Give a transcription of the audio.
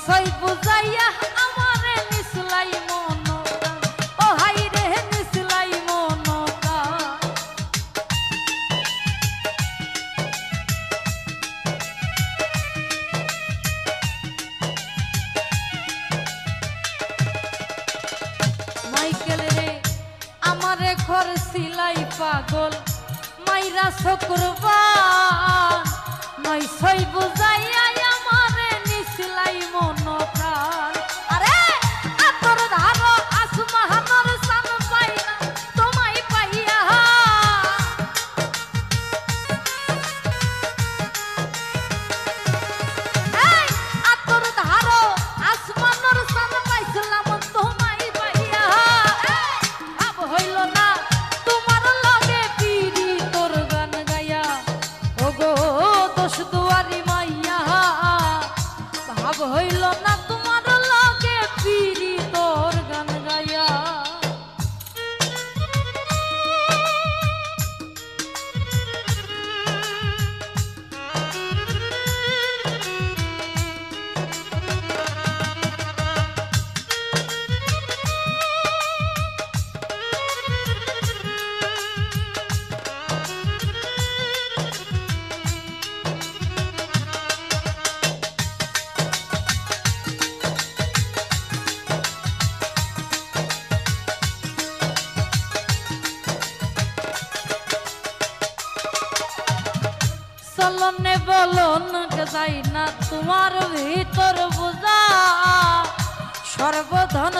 সই বুঝাইয়া আমারে নিসলাই মন ও হাই রে নিসলাই মন মাইকেল রে আমারে ঘর সিলাই পাগল মাইরা শুক্রবার নয় সই বুঝাইয়া আমারে নিসলাই মন প্রাণ আরে আতর ধারো আসমাহানর সান পাই না তোমায় পাইয়া এই আতর ধারো আসমানর সান পাইছিলাম তোমায় পাইয়া ভাব হইল না তোমার লগে পিরি তোর গান গায়া ওগো দোষ দুয়ারি মাইয়া ভাব হইল না তোমার লগে পিরি তোর গান গায়া চলনে বলন যাই না তোমার ভিতর বুঝা সর্বধন